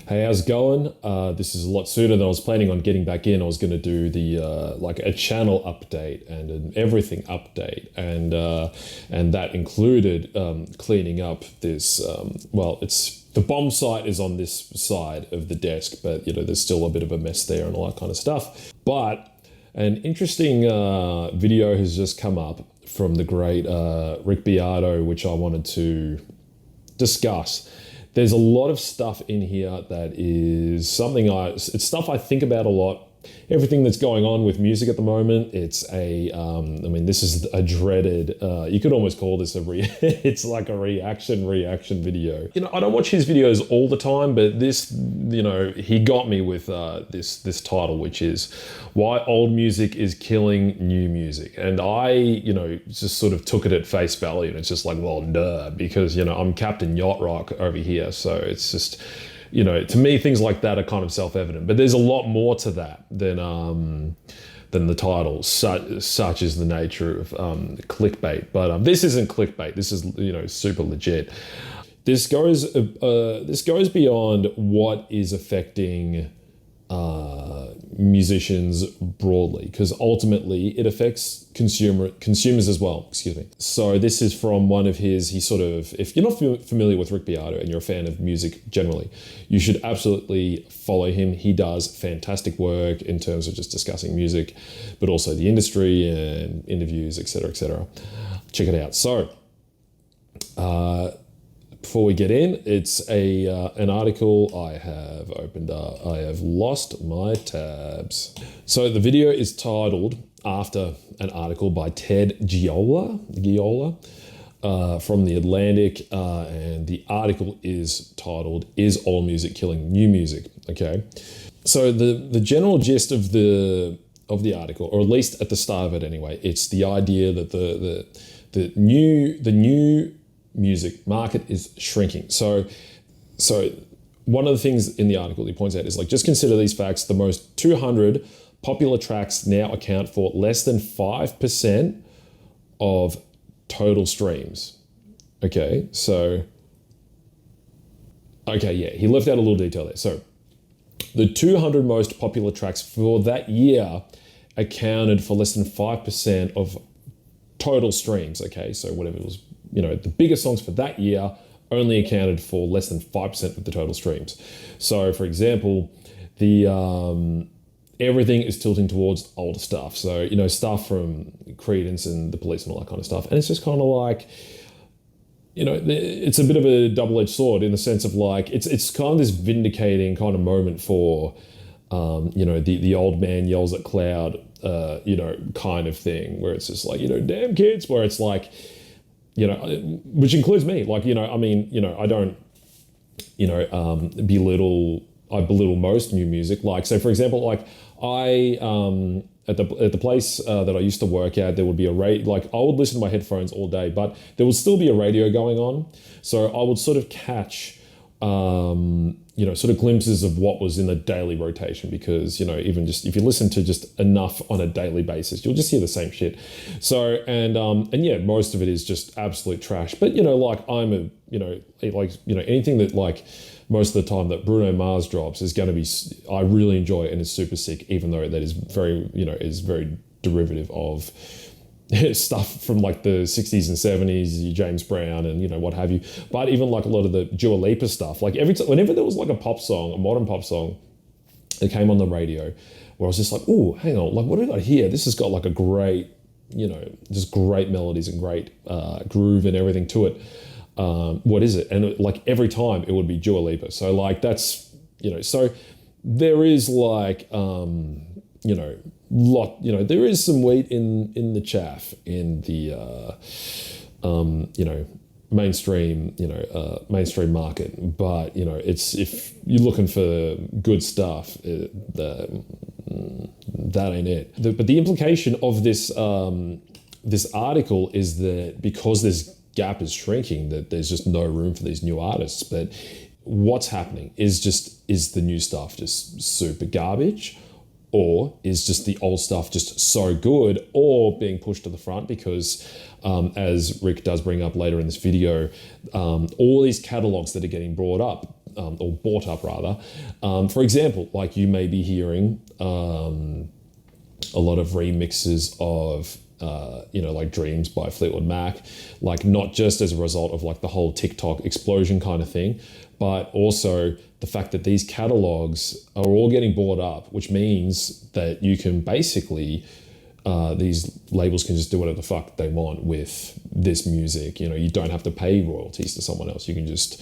Hey, how's it going? This is a lot sooner than I was planning on getting back in. I was going to do the like a channel update and an everything update, and that included cleaning up this. Well, it's the bomb site is on this side of the desk, but there's still a bit of a mess there and all that kind of stuff. But an interesting video has just come up from the great Rick Beato, which I wanted to discuss. There's a lot of stuff in here that is it's stuff I think about a lot. Everything that's going on with music at the moment, it's this is a dreaded, you could almost call this it's like a reaction video. I don't watch his videos all the time, but this, he got me with this title, which is Why Old Music is Killing New Music. And I, just sort of took it at face value, and it's just like, well, duh, because, I'm Captain Yacht Rock over here, so it's just... to me, things like that are kind of self-evident, but there's a lot more to that than the title. Such is the nature of clickbait. But this isn't clickbait. This is super legit. This goes beyond what is affecting musicians broadly, because ultimately it affects consumers as well. Excuse me. So this is from one of his. If you're not familiar with Rick Beato and you're a fan of music generally, you should absolutely follow him. He does fantastic work in terms of just discussing music, but also the industry and interviews, etc., etc. Check it out. So. Before we get in, it's an article I have opened up. I have lost my tabs. So the video is titled after an article by Ted Giola from The Atlantic, and the article is titled, Is Old Music Killing New Music? Okay. So the general gist of the article, or at least at the start of it anyway, it's the idea that the new music market is shrinking. So one of the things in the article he points out is just consider these facts. The most 200 popular tracks now account for less than 5% of total streams. Okay, he left out a little detail there. So the 200 most popular tracks for that year accounted for less than 5% of total streams. Okay, so whatever it was, the biggest songs for that year only accounted for less than 5% of the total streams. So, for example, everything is tilting towards older stuff. So, stuff from Creedence and the Police and all that kind of stuff. And it's just kind of like, it's a bit of a double-edged sword in the sense of it's kind of this vindicating kind of moment for, the old man yells at cloud, kind of thing, where it's just like, damn kids, where it's like, which includes me. I don't, belittle most new music. So for example, I, at the place that I used to work at, there would be a radio, I would listen to my headphones all day, but there would still be a radio going on. So I would sort of catch, sort of glimpses of what was in the daily rotation, because, even just if you listen to just enough on a daily basis, you'll just hear the same shit. So, and yeah, most of it is just absolute trash. But, anything that most of the time that Bruno Mars drops is going to be, I really enjoy it and is super sick, even though that is very derivative of stuff from the 60s and 70s, James Brown and what have you. But even a lot of the Dua Lipa stuff, whenever there was a pop song, a modern pop song that came on the radio, where I was just like, oh, hang on, what do I got here? This has got a great, just great melodies and great groove and everything to it. What is it? And every time it would be Dua Lipa. So that's, so there is there is some wheat in the chaff in the mainstream market, but it's, if you're looking for good stuff, that ain't it. But the implication of this article is that because this gap is shrinking, that there's just no room for these new artists. But what's happening is the new stuff just super garbage, or is just the old stuff just so good, or being pushed to the front because, as Rick does bring up later in this video, all these catalogs that are getting brought up, or bought up rather. For example, like you may be hearing a lot of remixes of like Dreams by Fleetwood Mac, like not just as a result of like the whole TikTok explosion kind of thing, but also the fact that these catalogs are all getting bought up, which means that you can basically, these labels can just do whatever the fuck they want with this music. You don't have to pay royalties to someone else. You can just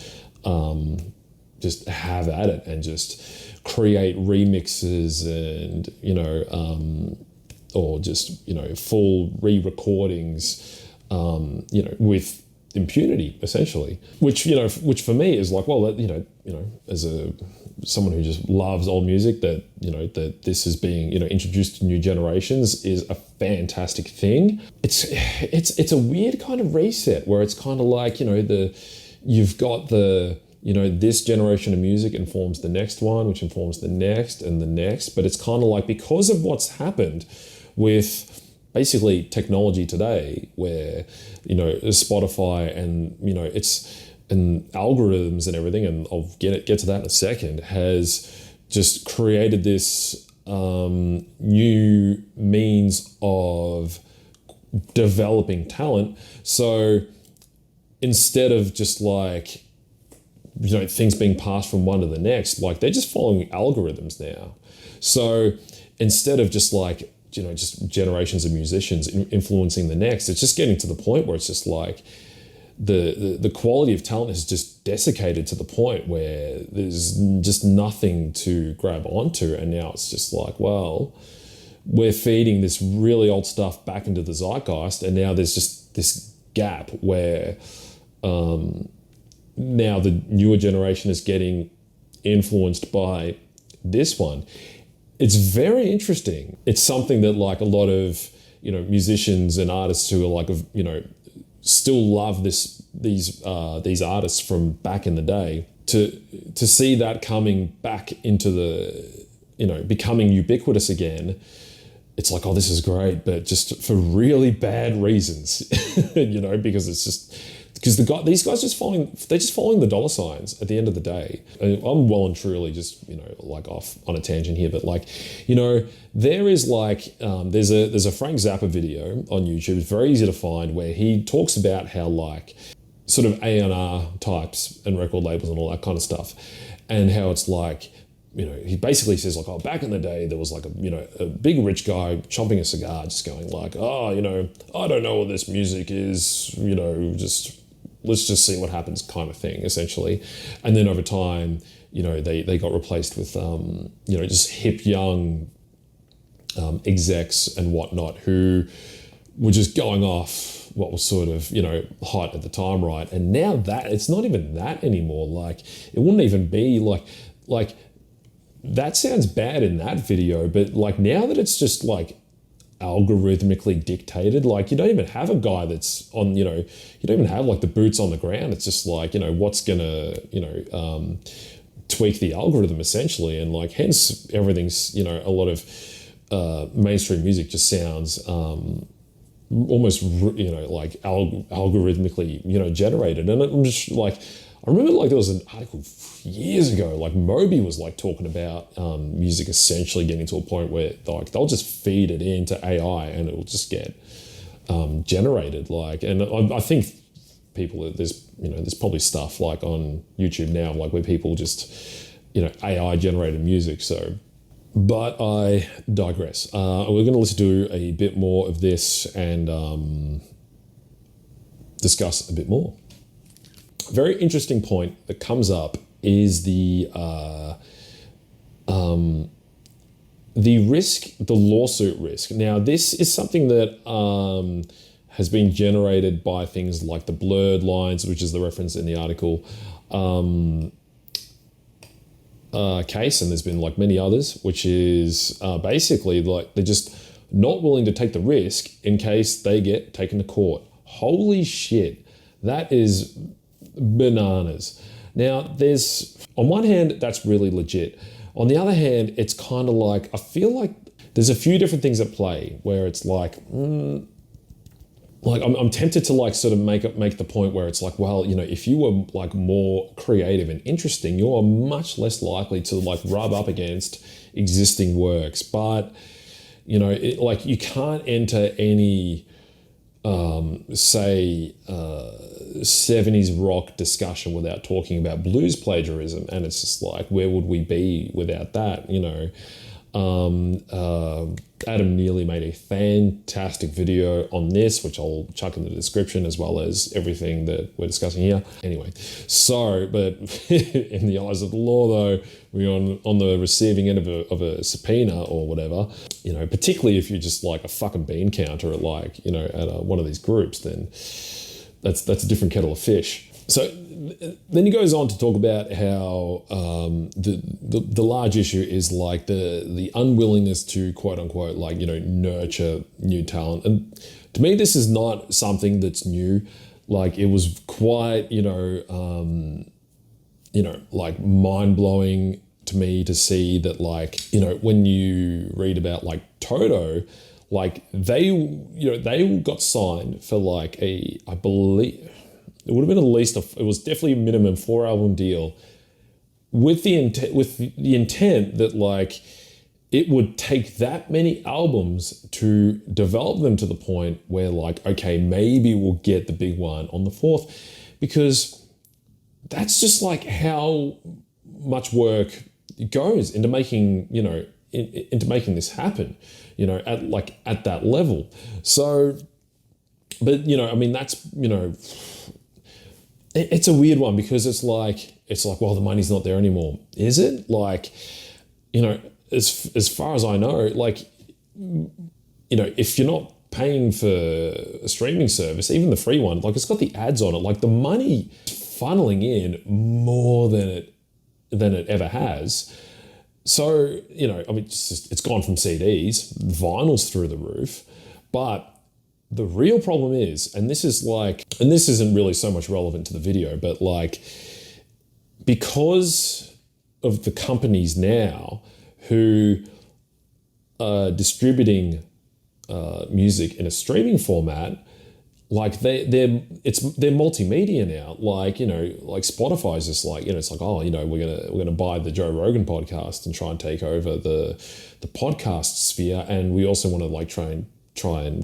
have at it and just create remixes and, or just, full re-recordings, with impunity, essentially. Which for me is like, well, as someone who just loves old music, that, that this is being, introduced to new generations is a fantastic thing. It's a weird kind of reset where it's kind of like, you've got this generation of music informs the next one, which informs the next and the next. But it's kind of like, because of what's happened with basically technology today, where, Spotify and, and algorithms and everything, and I'll get to that in a second, has just created this new means of developing talent. So instead of just like, things being passed from one to the next, like they're just following algorithms now. So instead of just like, just generations of musicians influencing the next, it's just getting to the point where it's just like the quality of talent is just desiccated to the point where there's just nothing to grab onto. And now it's just like, well, we're feeding this really old stuff back into the zeitgeist. And now there's just this gap where, now the newer generation is getting influenced by this one. It's very interesting. It's something that like a lot of, musicians and artists who are like, still love these artists from back in the day, to see that coming back into the, becoming ubiquitous again. It's like, oh, this is great, but just for really bad reasons, because it's just, because these guys they're just following the dollar signs at the end of the day. I'm well and truly just, like off on a tangent here, but like, there is like, there's a Frank Zappa video on YouTube. It's very easy to find, where he talks about how like sort of A&R types and record labels and all that kind of stuff, and how it's like, he basically says like, oh, back in the day, there was like a big rich guy chomping a cigar, just going like, oh, I don't know what this music is, let's just see what happens kind of thing, essentially. And then over time, they got replaced with, just hip young execs and whatnot, who were just going off what was sort of, hot at the time, right? And now that, it's not even that anymore. Like, it wouldn't even be like, that sounds bad in that video, but like now that it's just like algorithmically dictated, like you don't even have a guy that's on, you don't even have like the boots on the ground. It's just like, what's gonna, tweak the algorithm essentially. And like, hence everything's, a lot of mainstream music just sounds almost, like algorithmically, generated. And I'm just like, I remember like there was an article years ago, like Moby was like talking about music essentially getting to a point where like they'll just feed it into AI and it will just get generated. Like, and I think there's probably stuff like on YouTube now, like where people just, AI generated music. So, but I digress. We're going to listen to a bit more of this and discuss a bit more. Very interesting point that comes up is the risk, the lawsuit risk. Now, this is something that has been generated by things like the blurred lines, which is the reference in the article, case, and there's been like many others, which is basically like they're just not willing to take the risk in case they get taken to court. Holy shit, that is bananas. Now, there's, on one hand, that's really legit. On the other hand, it's kind of like, I feel like there's a few different things at play where it's like, like I'm tempted to like sort of make the point where it's like, well, you know, if you were like more creative and interesting, you're much less likely to like rub up against existing works. But you know, like you can't enter any say 70s rock discussion without talking about blues plagiarism, and it's just like, where would we be without that, you know? Adam Neely made a fantastic video on this, which I'll chuck in the description, as well as everything that we're discussing here. Anyway, so, but in the eyes of the law, though, we're on the receiving end of a subpoena or whatever, you know, particularly if you're just like a fucking bean counter at like, you know, at one of these groups, then that's a different kettle of fish. So then he goes on to talk about how the large issue is like the unwillingness to, quote unquote, like, you know, nurture new talent. And to me, this is not something that's new. Like, it was quite, like mind blowing to me to see that, like, you know, when you read about like Toto, like they got signed for like I believe, it would have been it was definitely a minimum 4-album deal with the intent that like it would take that many albums to develop them to the point where like, okay, maybe we'll get the big one on the fourth, because that's just like how much work goes into making, you know, into making this happen, you know, at that level. So, but, you know, I mean, that's, you know, it's a weird one, because it's like, well, the money's not there anymore. Is it? Like, you know, as far as I know, like, you know, if you're not paying for a streaming service, even the free one, like, it's got the ads on it, like the money funneling in more than it ever has. So, you know, I mean, it's gone from CDs, vinyl's through the roof, but the real problem is, and this isn't really so much relevant to the video, but like, because of the companies now who are distributing music in a streaming format, like they're multimedia now. Like, you know, like Spotify's just like, you know, it's like, oh, you know, we're gonna buy the Joe Rogan podcast and try and take over the podcast sphere, and we also want to like try and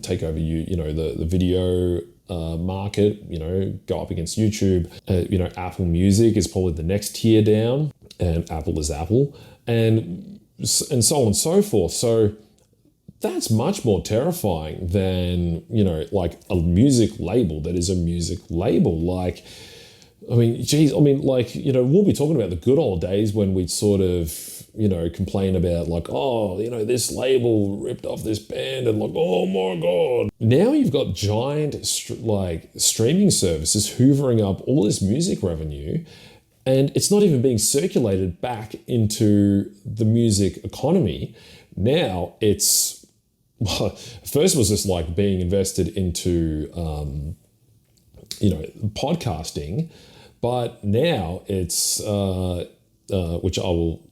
take over the video market, you know, go up against YouTube. You know, Apple Music is probably the next tier down, and Apple is Apple, and so on and so forth. So that's much more terrifying than, you know, like a music label that is a music label. Like, I mean, geez, I mean, like, you know, we'll be talking about the good old days when we'd sort of, you know, complain about like, oh, you know, this label ripped off this band, and like, oh my God. Now you've got giant streaming services hoovering up all this music revenue, and it's not even being circulated back into the music economy. Now it's, well, first it was just like being invested into, you know, podcasting, but now it's, which I'll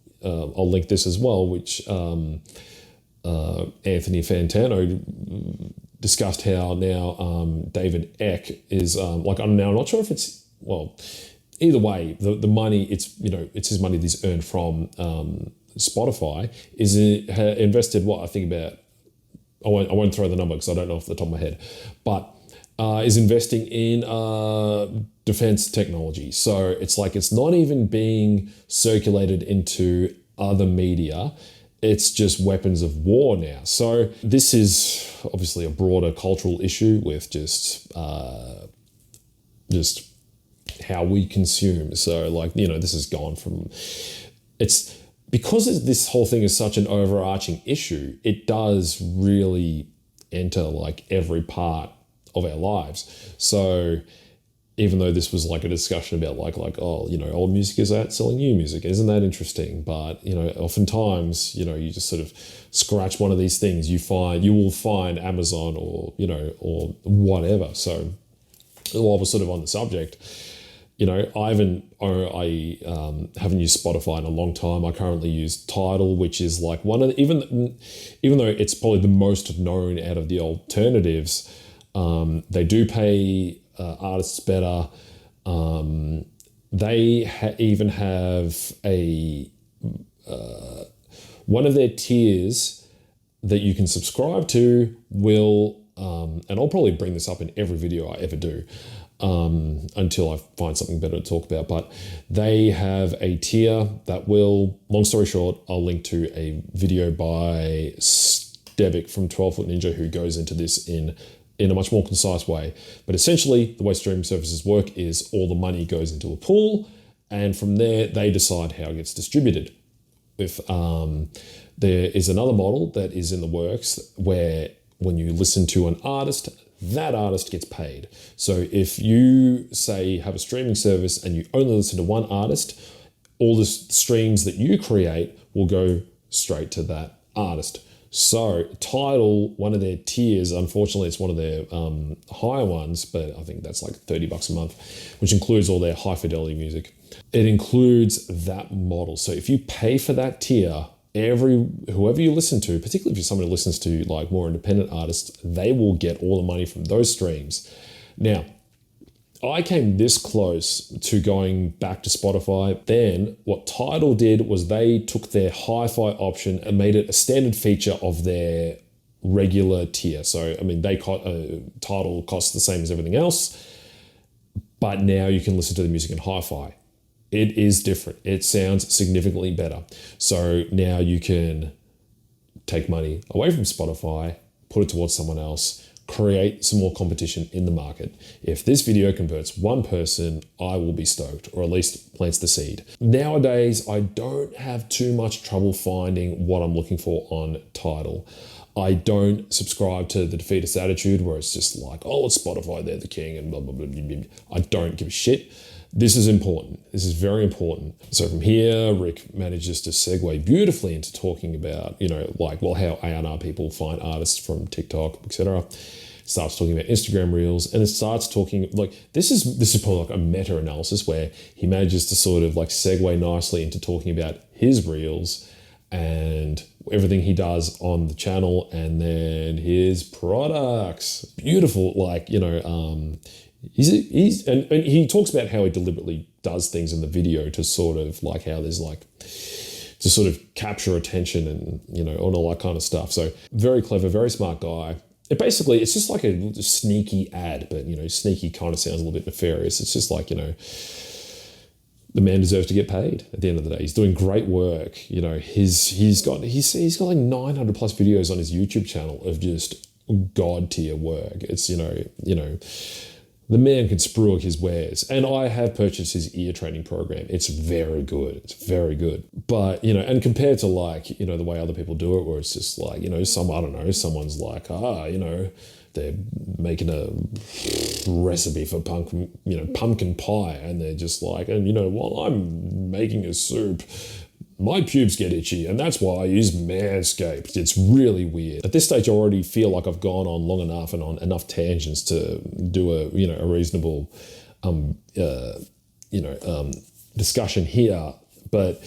link this as well, which Anthony Fantano discussed how now David Eck is like, I'm not sure if it's, well, either way, the money, it's, you know, it's his money that he's earned from Spotify, is invested what I think about, I won't throw the number because I don't know off the top of my head, but is investing in defense technology. So it's like, it's not even being circulated into other media. It's just weapons of war now. So this is obviously a broader cultural issue with just how we consume. So like, you know, this has gone from, it's because this whole thing is such an overarching issue, it does really enter like every part of our lives. So even though this was like a discussion about like, oh, you know, old music is outselling new music, isn't that interesting? But, you know, oftentimes, you know, you just sort of scratch one of these things, you will find Amazon or, you know, or whatever. So while we're sort of on the subject, you know, I haven't used Spotify in a long time. I currently use Tidal, which is like one of the, even though it's probably the most known out of the alternatives, They do pay artists better. They even have one of their tiers that you can subscribe to will, and I'll probably bring this up in every video I ever do until I find something better to talk about, but they have a tier that will, long story short, I'll link to a video by Stevic from 12 Foot Ninja who goes into this in a much more concise way. But essentially, the way streaming services work is all the money goes into a pool, and from there, they decide how it gets distributed. If there is another model that is in the works where when you listen to an artist, that artist gets paid. So if you, say, have a streaming service and you only listen to one artist, all the streams that you create will go straight to that artist. So Tidal, one of their tiers, unfortunately it's one of their higher ones, but I think that's like $30 a month, which includes all their high fidelity music. It includes that model. So if you pay for that tier, whoever you listen to, particularly if you're someone who listens to like more independent artists, they will get all the money from those streams. Now, I came this close to going back to Spotify. Then what Tidal did was they took their hi-fi option and made it a standard feature of their regular tier. So, I mean, Tidal costs the same as everything else, but now you can listen to the music in hi-fi. It is different. It sounds significantly better. So now you can take money away from Spotify, put it towards someone else, create some more competition in the market. If this video converts one person, I will be stoked, or at least plants the seed. Nowadays, I don't have too much trouble finding what I'm looking for on Tidal. I don't subscribe to the defeatist attitude where it's just like, oh, it's Spotify, they're the king, and blah, blah, blah, blah, blah. I don't give a shit. This is important. This is very important. So from here, Rick manages to segue beautifully into talking about, how A&R people find artists from TikTok, etc. Starts talking about Instagram Reels, and it starts talking this is probably like a meta-analysis where he manages to sort of like segue nicely into talking about his Reels and everything he does on the channel, and then his products. Beautiful, He's and he talks about how he deliberately does things in the video to sort of like how there's to sort of capture attention and and all that kind of stuff. So very clever, very smart guy. It's just like a sneaky ad, but sneaky kind of sounds a little bit nefarious. It's just like the man deserves to get paid at the end of the day. He's doing great work. He's got like 900 plus videos on his YouTube channel of just god tier work. It's the man can spruik his wares. And I have purchased his ear training program. It's very good. It's very good. But, and compared to the way other people do it, where it's just like, someone's like, they're making a recipe for pumpkin pie. And they're just like, while I'm making a soup, my pubes get itchy, and that's why I use Manscaped. It's really weird. At this stage, I already feel like I've gone on long enough and on enough tangents to do a reasonable, discussion here. But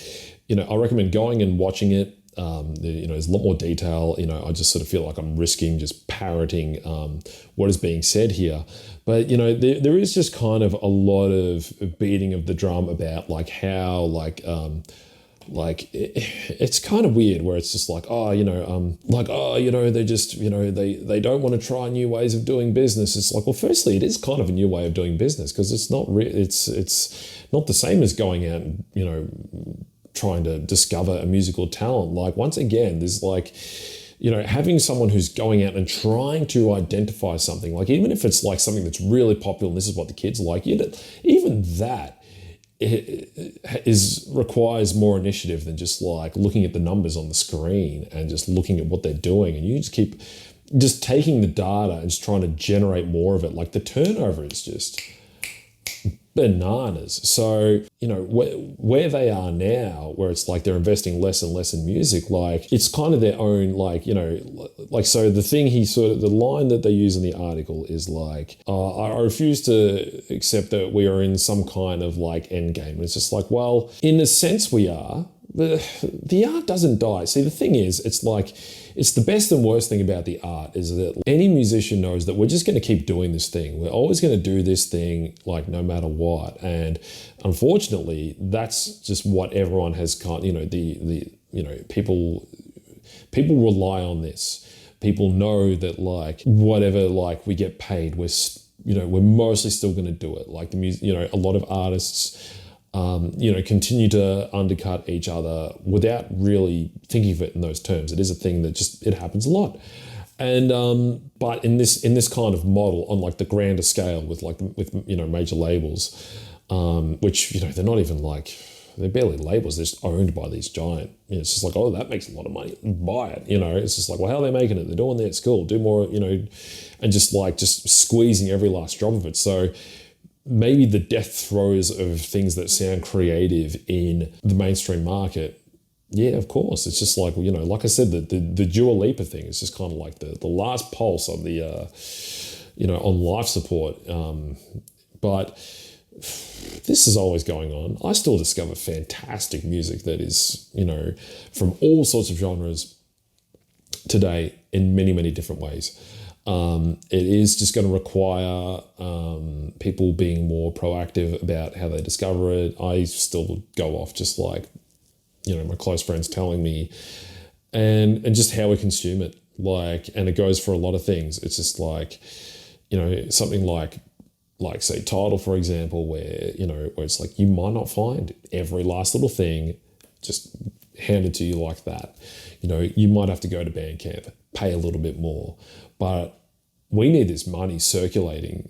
I recommend going and watching it. There's a lot more detail. I just sort of feel like I'm risking just parroting what is being said here. But there is just kind of a lot of beating of the drum about how it's kind of weird where it's just like, they just, they don't want to try new ways of doing business. It's like, well, firstly, it is kind of a new way of doing business because it's not it's not the same as going out and, trying to discover a musical talent. Once again, there's having someone who's going out and trying to identify something, even if it's something that's really popular and this is what the kids like, even that, requires more initiative than just looking at the numbers on the screen and just looking at what they're doing, and you just keep just taking the data and just trying to generate more of it. The turnover is just bananas. So where they are now, where it's they're investing less and less in music, it's kind of their own so the thing the line that they use in the article is I refuse to accept that we are in some kind of end game. And it's just well, in a sense we are, the art doesn't die. See, the thing is, it's like, it's the best and worst thing about the art is that any musician knows that we're just going to keep doing this thing. We're always going to do this thing, like, no matter what. And unfortunately, that's just what everyone has people rely on this. People know that, like, whatever, like, we get paid, we're mostly still going to do it. Like, the music, a lot of artists, continue to undercut each other without really thinking of it in those terms. It is a thing that it happens a lot. And but in this kind of model, on like the grander scale with major labels, which they're not even like, they're barely labels, they're just owned by these giant, it's just like, oh, that makes a lot of money, buy it. It's just like, well, how are they making it? They're doing that, it's cool, do more, and just squeezing every last drop of it. So maybe the death throes of things that sound creative in the mainstream market, yeah, of course. It's just like, like I said, the Dua Lipa thing is just kind of like the last pulse of the, on life support. But this is always going on. I still discover fantastic music that is, from all sorts of genres today in many, many different ways. It is just going to require people being more proactive about how they discover it. I still go off just like, my close friends telling me, and just how we consume it. Like, and it goes for a lot of things. It's just like, something like say Tidal, for example, where it's like, you might not find every last little thing just handed to you like that. You might have to go to Bandcamp, pay a little bit more, but we need this money circulating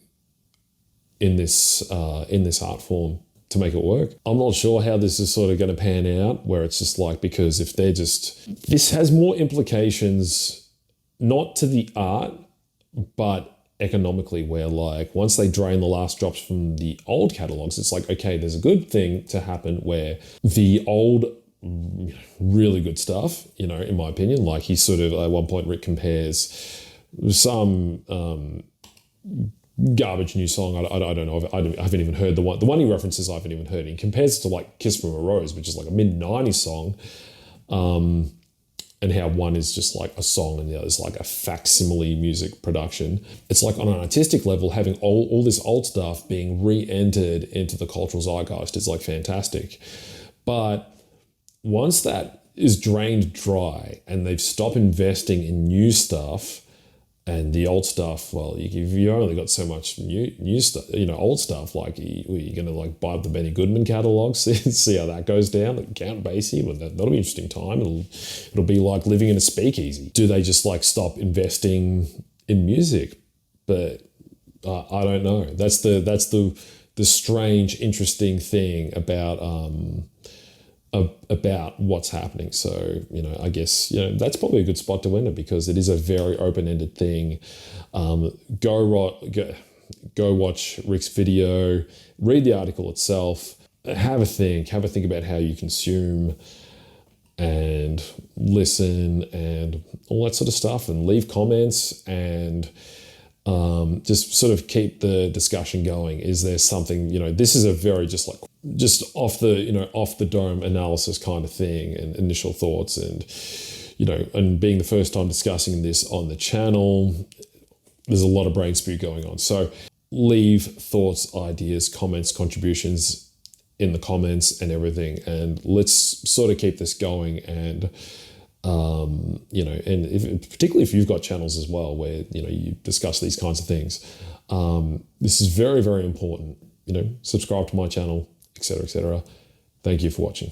in this art form to make it work. I'm not sure how this is sort of going to pan out, where it's just like, because if this has more implications, not to the art, but economically, where like once they drain the last drops from the old catalogs, it's like, okay, there's a good thing to happen where the old really good stuff, in my opinion, like he sort of, at one point Rick compares some garbage new song, I don't know, I haven't even heard the one he references, I haven't even heard. He compares it to like Kiss from a Rose, which is like a mid-90s song, and how one is just like a song and the other is like a facsimile music production. It's like, on an artistic level, having all this old stuff being re-entered into the cultural zeitgeist is like fantastic. But once that is drained dry and they've stopped investing in new stuff, and the old stuff, well, you only got so much new stuff, old stuff. Like, you're going to like buy up the Benny Goodman catalogs, see how that goes down. Like Count Basie, well, that'll be an interesting time. It'll be like living in a speakeasy. Do they just like stop investing in music? But I don't know. That's the strange, interesting thing about what's happening. So, I guess, that's probably a good spot to end it, because it is a very open-ended thing. Go watch Rick's video, read the article itself, have a think about how you consume and listen and all that sort of stuff, and leave comments, and just sort of keep the discussion going. Is there something, this is a very just off the dome analysis kind of thing, and initial thoughts, and and being the first time discussing this on the channel, there's a lot of brain spew going on. So leave thoughts, ideas, comments, contributions in the comments and everything, and let's sort of keep this going. And and particularly if you've got channels as well where you discuss these kinds of things, this is very, very important. Subscribe to my channel, etc., etc. Thank you for watching.